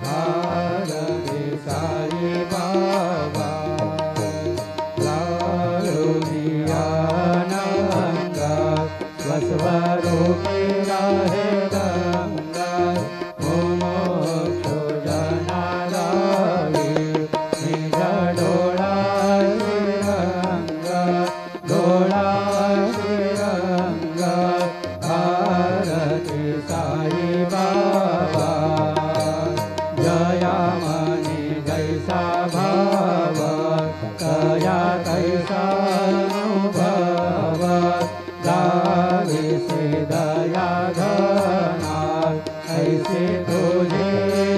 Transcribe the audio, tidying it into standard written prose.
भारती साई बाबा लालुनियानंद स्वस्वरूपी रहे गंगा मोक्षो जना लागे निज डोला श्रीरंगा डोला श्रीरंगा भारती साई बाबा जया मणि जैसा भाव कया तैसा अनुभव गावे से दया घना ऐसे तुझे